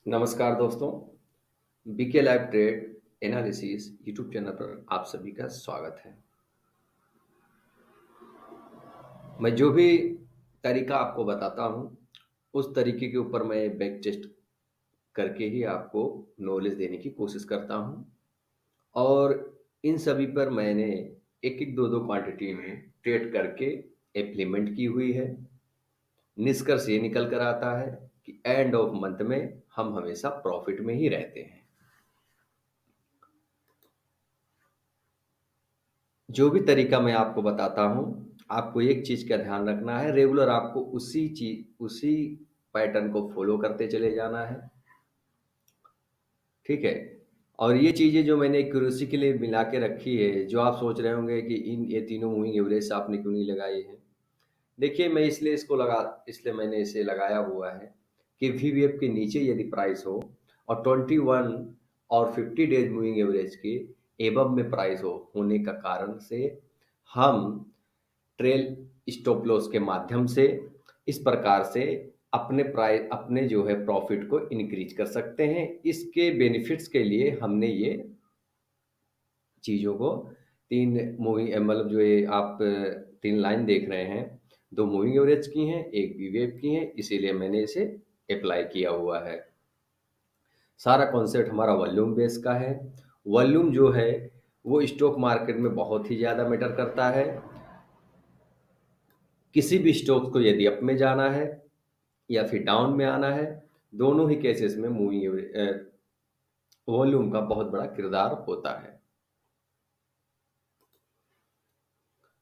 नमस्कार दोस्तों। BK live trade analysis YouTube channel पर आप सभी का स्वागत है। मैं जो भी तरीका आपको बताता हूँ उस तरीके के ऊपर मैं बैक टेस्ट करके ही आपको नॉलेज देने की कोशिश करता हूँ और इन सभी पर मैंने एक एक दो दो क्वांटिटी में ट्रेड करके इम्प्लीमेंट की हुई है। निष्कर्ष ये निकल कर आता है कि एंड ऑफ मंथ में हम हमेशा प्रॉफिट में ही रहते हैं। जो भी तरीका मैं आपको बताता हूँ, आपको एक चीज़ का ध्यान रखना है, रेगुलर आपको उसी पैटर्न को फॉलो करते चले जाना है, ठीक है? और ये चीज़ें जो मैंने एक्यूरेसी के लिए मिला के रखी है, जो आप सोच रहे होंगे कि इन ये तीनों मूविंग एवरेज आपने क्यों नहीं लगाई है? देखिए, मैं इसलिए मैंने इसे लगाया हुआ है कि वीवीएफ के नीचे यदि प्राइस हो और 21 और 50 डेज मूविंग एवरेज के एबव में प्राइस होने का कारण से हम ट्रेल स्टॉप लॉस के माध्यम से इस प्रकार से अपने जो है प्रॉफिट को इंक्रीज कर सकते हैं। इसके बेनिफिट्स के लिए हमने ये चीज़ों को तीन मूविंग मतलब जो ये आप तीन लाइन देख रहे हैं, दो मूविंग एवरेज की हैं, एक वी वेव की है, इसीलिए मैंने इसे अप्लाई किया हुआ है। सारा कॉन्सेप्ट हमारा वॉल्यूम बेस का है। वॉल्यूम जो है वो स्टॉक मार्केट में बहुत ही ज़्यादा मैटर करता है। किसी भी स्टॉक को यदि अप में जाना है या फिर डाउन में आना है, दोनों ही केसेस में वॉल्यूम का बहुत बड़ा किरदार होता है।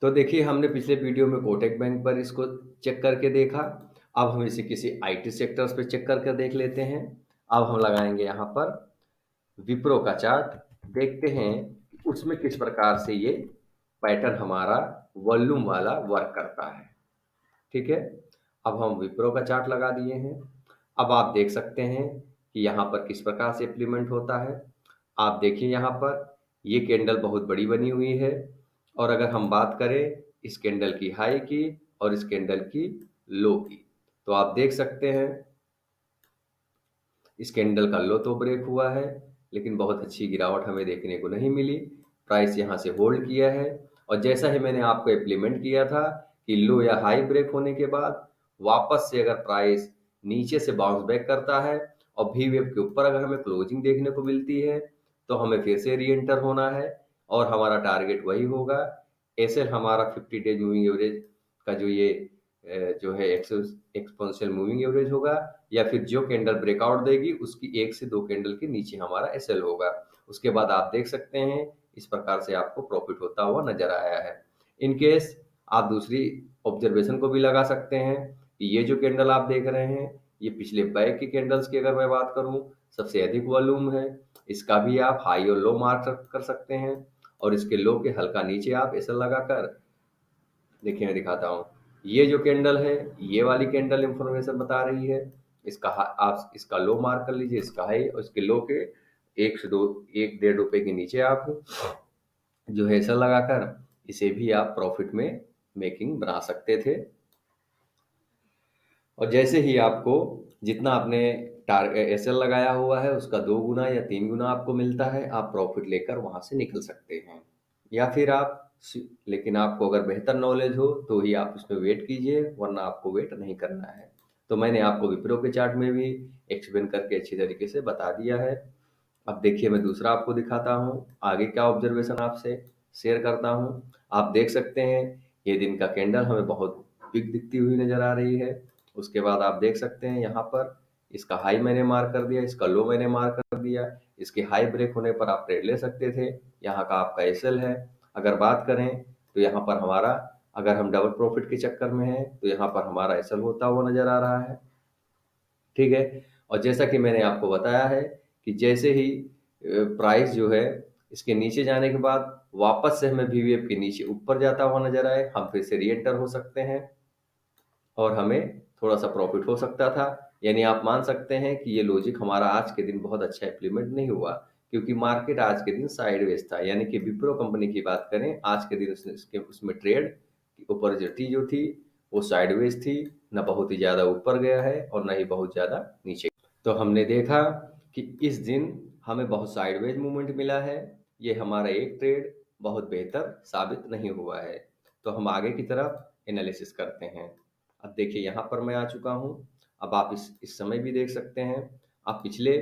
तो देखिए, हमने पिछले वीडियो में कोटक बैंक पर इसको चेक करके देखा। अब हम इसे किसी आईटी सेक्टर्स पे चेक करके देख लेते हैं। अब हम लगाएंगे यहाँ पर विप्रो का चार्ट, देखते हैं कि उसमें किस प्रकार से ये पैटर्न हमारा वॉल्यूम वाला वर्क करता है। ठीक है, अब हम विप्रो का चार्ट लगा दिए हैं। अब आप देख सकते हैं कि यहाँ पर किस प्रकार से इम्प्लीमेंट होता है। आप देखिए, यहाँ पर ये कैंडल बहुत बड़ी बनी हुई है और अगर हम बात करें इस कैंडल की हाई की और इस कैंडल की लो की, तो आप देख सकते हैं इस कैंडल का लो तो ब्रेक हुआ है, लेकिन बहुत अच्छी गिरावट हमें देखने को नहीं मिली। प्राइस यहाँ से होल्ड किया है और जैसा ही मैंने आपको इम्प्लीमेंट किया था कि लो या हाई ब्रेक होने के बाद वापस से अगर प्राइस नीचे से बाउंस बैक करता है और वी वेव के ऊपर अगर हमें क्लोजिंग देखने को मिलती है, तो हमें फिर से री एंटर होना है और हमारा टारगेट वही होगा। ऐसे हमारा 50 डेज मूविंग एवरेज का जो है एक्सपोनेंशियल मूविंग एवरेज होगा, या फिर जो कैंडल ब्रेकआउट देगी उसकी एक से दो कैंडल के नीचे हमारा एसएल होगा। उसके बाद आप देख सकते हैं इस प्रकार से आपको प्रॉफिट होता हुआ नजर आया है। इन केस आप दूसरी ऑब्जर्वेशन को भी लगा सकते हैं कि ये जो कैंडल आप देख रहे हैं, ये पिछले बैक की कैंडल्स की अगर मैं बात करूं, सबसे अधिक वॉल्यूम है। इसका भी आप हाई और लो मार्क कर सकते हैं और इसके लो के हल्का नीचे आप एसएल लगाकर देखिए, मैं दिखाता हूँ। ये जो कैंडल है, ये वाली कैंडल इंफॉर्मेशन बता रही है। आप इसका लो मार्क कर लीजिए, इसका हाई, और इसके लो के एक से दो एक डेढ़ रुपए के नीचे आप जो है ऐसा लगाकर इसे भी आप प्रॉफिट में मेकिंग बना सकते थे। और जैसे ही आपको जितना आपने टारगेट एसएल लगाया हुआ है उसका 2 गुना या 3 गुना आपको मिलता है, आप प्रॉफिट लेकर वहां से निकल सकते हैं। या फिर लेकिन आपको अगर बेहतर नॉलेज हो तो ही आप उसमें वेट कीजिए, वरना आपको वेट नहीं करना है। तो मैंने आपको विप्रो के चार्ट में भी एक्सप्लेन करके अच्छी तरीके से बता दिया है। अब देखिए, मैं दूसरा आपको दिखाता हूँ, आगे क्या ऑब्जर्वेशन आपसे शेयर करता हूँ। आप देख सकते हैं ये दिन का कैंडल हमें बहुत बिग दिखती हुई नजर आ रही है। उसके बाद आप देख सकते हैं यहाँ पर इसका हाई मैंने मार्क कर दिया, इसका लो मैंने मार्क कर दिया। इसके हाई ब्रेक होने पर आप ट्रेड ले सकते थे। यहाँ का आपका एसएल है। अगर बात करें तो यहाँ पर हमारा, अगर हम डबल प्रॉफिट के चक्कर में हैं तो यहाँ पर हमारा एसएल होता हुआ नजर आ रहा है। ठीक है, और जैसा कि मैंने आपको बताया है कि जैसे ही प्राइस जो है इसके नीचे जाने के बाद वापस से हमें वीवीएफ के नीचे ऊपर जाता हुआ नजर आए, हम फिर से री एंटर हो सकते हैं और हमें थोड़ा सा प्रॉफिट हो सकता था। यानी आप मान सकते हैं कि ये लॉजिक हमारा आज के दिन बहुत अच्छा इम्प्लीमेंट नहीं हुआ, क्योंकि मार्केट आज के दिन साइडवेज था। यानी कि विप्रो कंपनी की बात करें, आज के दिन उसमें ट्रेड की अपॉर्चुनिटी जो थी वो साइडवेज थी, न बहुत ही ज़्यादा ऊपर गया है और न ही बहुत ज़्यादा नीचे। तो हमने देखा कि इस दिन हमें बहुत साइडवेज मूवमेंट मिला है। ये हमारा एक ट्रेड बहुत बेहतर साबित नहीं हुआ है। तो हम आगे की तरफ एनालिसिस करते हैं। अब देखिए यहाँ पर मैं आ चुका हूँ। अब आप इस समय भी देख सकते हैं। आप पिछले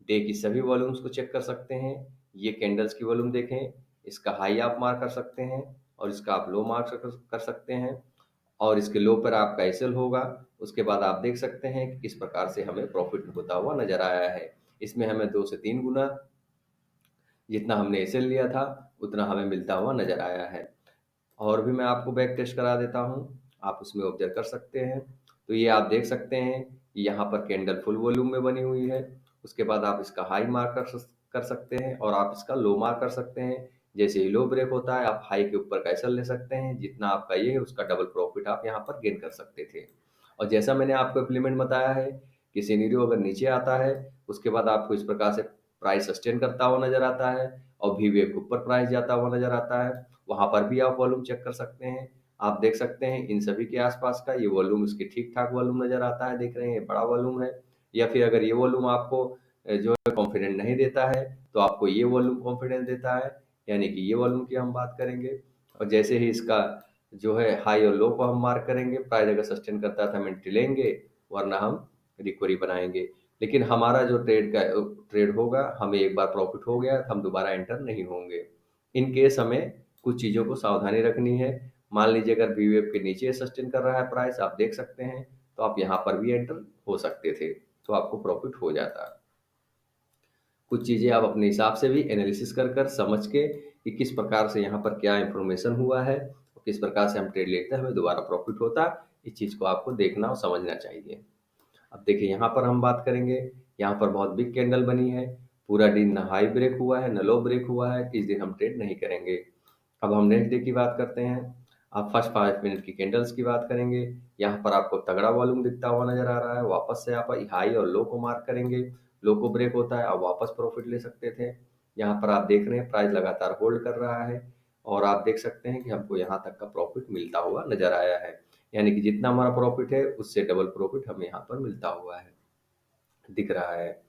डे की सभी वॉल्यूम्स को चेक कर सकते हैं। ये कैंडल्स की वॉल्यूम देखें। इसका हाई आप मार्क कर सकते हैं और इसका आप लो मार्क कर सकते हैं और इसके लो पर आपका एसएल होगा। उसके बाद आप देख सकते हैं कि किस प्रकार से हमें प्रॉफिट होता हुआ नजर आया है। इसमें हमें 2 से 3 गुना जितना हमने एसएल लिया था उतना हमें मिलता हुआ नजर आया है। और भी मैं आपको बैक टेस्ट करा देता हूँ, आप उसमें ऑब्जर्व कर सकते हैं। तो ये आप देख सकते हैं कि यहाँ पर कैंडल फुल वॉल्यूम में बनी हुई है। उसके बाद आप इसका हाई मार्क कर सकते हैं और आप इसका लो मार्क कर सकते हैं। जैसे ही लो ब्रेक होता है आप हाई के ऊपर कैसल ले सकते हैं, जितना आपका ये है उसका डबल प्रॉफिट आप यहाँ पर गेन कर सकते थे। और जैसा मैंने आपको इम्प्लीमेंट बताया है कि सिनेरियो अगर नीचे आता है उसके बाद आपको इस प्रकार से प्राइस सस्टेन करता हुआ नजर आता है और भी वेव के ऊपर प्राइस जाता हुआ नजर आता है, वहां पर भी आप वॉल्यूम चेक कर सकते हैं। आप देख सकते हैं इन सभी के आसपास का ये वॉल्यूम इसके ठीक ठाक वॉल्यूम नजर आता है, देख रहे हैं ये बड़ा वॉल्यूम है। या फिर अगर ये वॉल्यूम आपको जो है कॉन्फिडेंट नहीं देता है तो आपको ये वॉल्यूम कॉन्फिडेंस देता है, यानी कि ये वॉल्यूम की हम बात करेंगे। और जैसे ही इसका जो है हाई और लो को हम मार्क करेंगे, प्राइस अगर सस्टेन करता है तो हम एंट्री लेंगे, वरना हम रिकवरी बनाएंगे। लेकिन हमारा जो ट्रेड होगा, हमें एक बार प्रॉफिट हो गया हम दोबारा एंटर नहीं होंगे। इन केस हमें कुछ चीज़ों को सावधानी रखनी है। मान लीजिए अगर बीवेव के नीचे सस्टेन कर रहा है प्राइस, आप देख सकते हैं, तो आप यहाँ पर भी एंटर हो सकते थे, तो आपको प्रॉफिट हो जाता। कुछ चीज़ें आप अपने हिसाब से भी एनालिसिस कर समझ के कि किस प्रकार से यहाँ पर क्या इंफॉर्मेशन हुआ है और किस प्रकार से हम ट्रेड लेते हैं हमें दोबारा प्रॉफिट होता, इस चीज़ को आपको देखना और समझना चाहिए। अब देखिए यहाँ पर हम बात करेंगे। यहाँ पर बहुत बिग कैंडल बनी है, पूरा दिन ना हाई ब्रेक हुआ है ना लो ब्रेक हुआ है, इस दिन हम ट्रेड नहीं करेंगे। अब हम नेक्स्ट डे की बात करते हैं। आप फर्स्ट 5 मिनट की कैंडल्स की बात करेंगे। यहाँ पर आपको तगड़ा वॉल्यूम दिखता हुआ नजर आ रहा है, वापस से आप हाई और लो को मार्क करेंगे। लो को ब्रेक होता है आप वापस प्रॉफिट ले सकते थे। यहाँ पर आप देख रहे हैं प्राइस लगातार होल्ड कर रहा है और आप देख सकते हैं कि हमको यहाँ तक का प्रॉफिट मिलता हुआ नजर आया है, यानी कि जितना हमारा प्रॉफिट है उससे डबल प्रॉफिट हमें यहाँ पर मिलता हुआ है, दिख रहा है।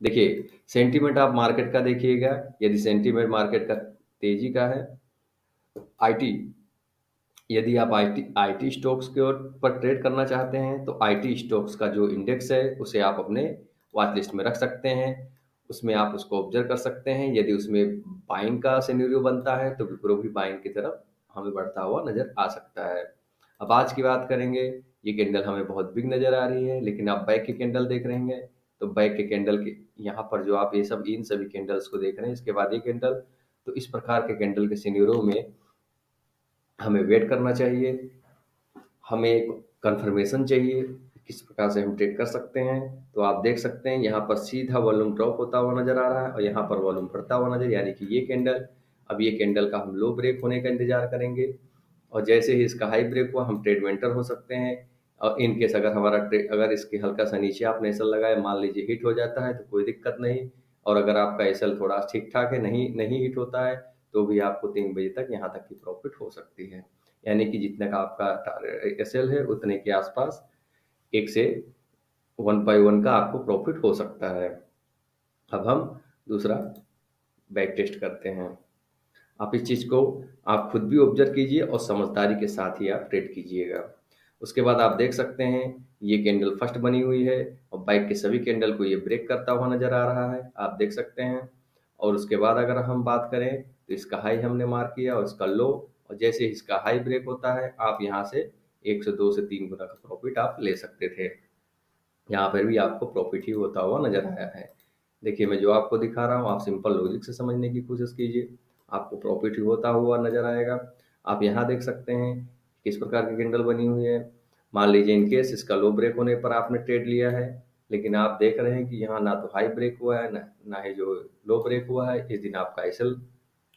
देखिए सेंटीमेंट आप मार्केट का देखिएगा। यदि सेंटीमेंट मार्केट का तेजी का है, आईटी, यदि आप आईटी आईटी स्टॉक्स के पर ट्रेड करना चाहते हैं तो आईटी स्टॉक्स का जो इंडेक्स है उसे आप अपने वॉच लिस्ट में रख सकते हैं। उसमें आप उसको ऑब्जर्व कर सकते हैं। यदि उसमें बाइंग का सिनेरियो बनता है तो विप्रो भी बाइंग की तरफ हमें बढ़ता हुआ नजर आ सकता है। अब आज की बात करेंगे। ये कैंडल हमें बहुत बिग नजर आ रही है, लेकिन आप बैक की कैंडल देख रहे हैं तो बैक के कैंडल के यहाँ पर जो आप ये सब इन सभी कैंडल्स को देख रहे हैं, इसके बाद ये कैंडल, तो इस प्रकार के कैंडल के सिनेरियो में हमें वेट करना चाहिए। हमें एक कंफर्मेशन चाहिए कि किस प्रकार से हम ट्रेड कर सकते हैं। तो आप देख सकते हैं यहाँ पर सीधा वॉल्यूम ड्रॉप होता हुआ नजर आ रहा है और यहाँ पर वॉल्यूम बढ़ता हुआ नजर, यानी कि ये कैंडल, अब ये कैंडल का हम लो ब्रेक होने का इंतजार करेंगे और जैसे ही इसका हाई ब्रेक हुआ हम ट्रेड में एंटर हो सकते हैं। और इन केस अगर हमारा ट्रेड, अगर इसके हल्का सा नीचे आपने एसल लगाया, मान लीजिए हिट हो जाता है तो कोई दिक्कत नहीं। और अगर आपका एसल थोड़ा ठीक ठाक है, नहीं नहीं हिट होता है, तो भी आपको 3 बजे तक यहाँ तक की प्रॉफिट हो सकती है, यानी कि जितने का आपका एसएल है उतने के आसपास 1 से 1/1 का आपको प्रॉफिट हो सकता है। अब हम दूसरा बैक टेस्ट करते हैं। आप इस चीज़ को आप खुद भी ऑब्जर्व कीजिए और समझदारी के साथ ही आप ट्रेड कीजिएगा। उसके बाद आप देख सकते हैं ये कैंडल फर्स्ट बनी हुई है और बाइक के सभी कैंडल को ये ब्रेक करता हुआ नजर आ रहा है, आप देख सकते हैं। और उसके बाद अगर हम बात करें तो इसका हाई हमने मार्क किया और इसका लो, और जैसे ही इसका हाई ब्रेक होता है आप यहाँ से 1 से 2 से 3 गुना का प्रॉफिट आप ले सकते थे। यहाँ पर भी आपको प्रॉफिट ही होता हुआ नजर आया है। देखिए मैं जो आपको दिखा रहा हूँ आप सिंपल लॉजिक से समझने की कोशिश कीजिए, आपको प्रॉफिट ही होता हुआ नजर आएगा। आप यहाँ देख सकते हैं किस प्रकार की कैंडल बनी हुई है। मान लीजिए इन केस इसका लो ब्रेक होने पर आपने ट्रेड लिया है, लेकिन आप देख रहे हैं कि यहाँ ना तो हाई ब्रेक हुआ है ना ही जो लो ब्रेक हुआ है, इस दिन आपका एसएल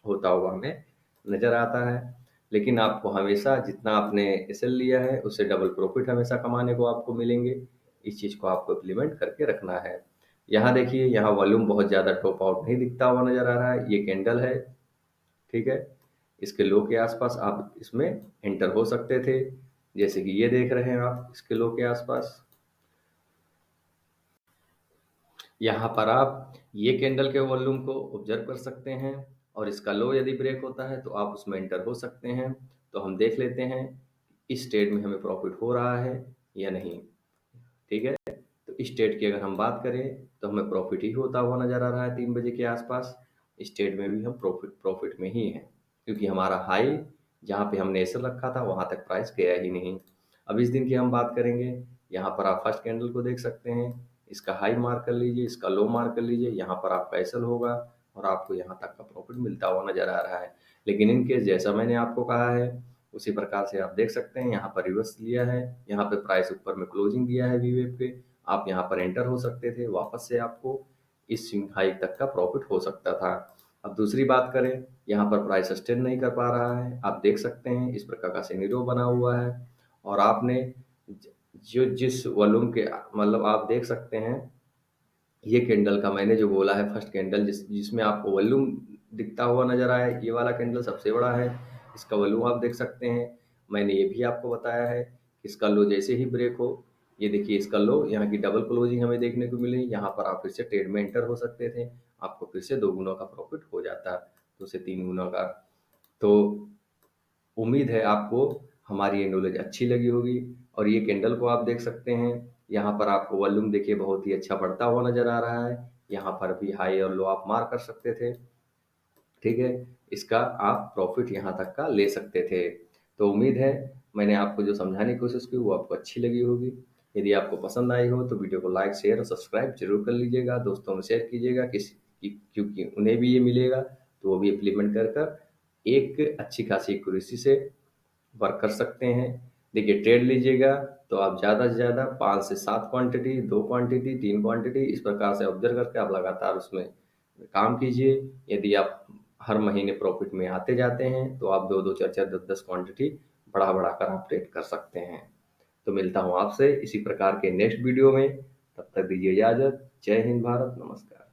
होता हुआ हमें नजर आता है। लेकिन आपको हमेशा जितना आपने एसएल लिया है उससे डबल प्रॉफिट हमेशा कमाने को आपको मिलेंगे। इस चीज़ को आपको इम्प्लीमेंट करके रखना है। यहाँ देखिए यहाँ वॉल्यूम बहुत ज़्यादा टॉप आउट नहीं दिखता हुआ नजर आ रहा है, ये कैंडल है, ठीक है। इसके लो के आसपास आप इसमें एंटर हो सकते थे, जैसे कि ये देख रहे हैं आप इसके लो के आसपास। यहाँ पर आप ये कैंडल के वॉल्यूम को ऑब्जर्व कर सकते हैं और इसका लो यदि ब्रेक होता है तो आप उसमें एंटर हो सकते हैं। तो हम देख लेते हैं इस ट्रेड में हमें प्रॉफिट हो रहा है या नहीं। ठीक है, तो इस ट्रेड की अगर हम बात करें तो हमें प्रॉफिट ही होता हुआ नजर आ रहा है 3 बजे के आसपास। इस ट्रेड में भी हम प्रॉफिट में ही हैं, क्योंकि हमारा हाई जहाँ पे हमने एसएल रखा था वहां तक प्राइस गया ही नहीं। अब इस दिन की हम बात करेंगे। यहाँ पर आप फर्स्ट कैंडल को देख सकते हैं, इसका हाई मार्क कर लीजिए, इसका लो मार्क कर लीजिए, यहाँ पर आपका एसएल होगा और आपको यहाँ तक का प्रॉफिट मिलता हुआ नजर आ रहा है। लेकिन इन केस जैसा मैंने आपको कहा है उसी प्रकार से आप देख सकते हैं, यहाँ पर रिवर्स लिया है, यहाँ पे प्राइस ऊपर में क्लोजिंग दिया है वी वेब पे। आप यहाँ पर एंटर हो सकते थे, वापस से आपको इस स्विंग हाई तक का प्रॉफिट हो सकता था। अब दूसरी बात करें, यहाँ पर प्राइस सस्टेन नहीं कर पा रहा है, आप देख सकते हैं इस प्रकार का सिनेरियो बना हुआ है। और आपने जो जिस वॉल्यूम के मतलब आप देख सकते हैं, ये कैंडल का मैंने जो बोला है फर्स्ट कैंडल जिसमें आपको वॉल्यूम दिखता हुआ नजर आया, ये वाला कैंडल सबसे बड़ा है, इसका वॉल्यूम आप देख सकते हैं। मैंने ये भी आपको बताया है कि इसका लो जैसे ही ब्रेक हो, ये देखिए इसका लो, यहाँ की डबल क्लोजिंग हमें देखने को मिली, यहाँ पर आप फिर से ट्रेड में एंटर हो सकते थे, आपको फिर से 2 गुना का प्रॉफिट हो जाता, 2 से 3 गुना का। तो उम्मीद है आपको हमारी ये नॉलेज अच्छी लगी होगी। और ये कैंडल को आप देख सकते हैं, यहाँ पर आपको वॉल्यूम देखिए बहुत ही अच्छा बढ़ता हुआ नजर आ रहा है, यहाँ पर भी हाई और लो आप मार कर सकते थे। ठीक है, इसका आप प्रॉफिट यहाँ तक का ले सकते थे। तो उम्मीद है मैंने आपको जो समझाने की कोशिश की वो आपको अच्छी लगी होगी। यदि आपको पसंद आई हो तो वीडियो को लाइक शेयर और सब्सक्राइब जरूर कर लीजिएगा, दोस्तों में शेयर कीजिएगा क्योंकि उन्हें भी ये मिलेगा तो वो भी इम्प्लीमेंट कर कर एक अच्छी खासी एक्यूरेसी से वर्क कर सकते हैं। देखिए ट्रेड लीजिएगा तो आप ज़्यादा से ज़्यादा 5 से 7 क्वांटिटी, 2 क्वांटिटी, 3 क्वांटिटी, इस प्रकार से ऑब्जर्व करके आप लगातार उसमें काम कीजिए। यदि आप हर महीने प्रॉफिट में आते जाते हैं तो आप 2-2, 4-4, 10-10 क्वांटिटी बढ़ा बढ़ा कर आप ट्रेड कर सकते हैं। तो मिलता हूँ आपसे इसी प्रकार के नेक्स्ट वीडियो में, तब तक दीजिए इजाज़त। जय हिंद भारत, नमस्कार।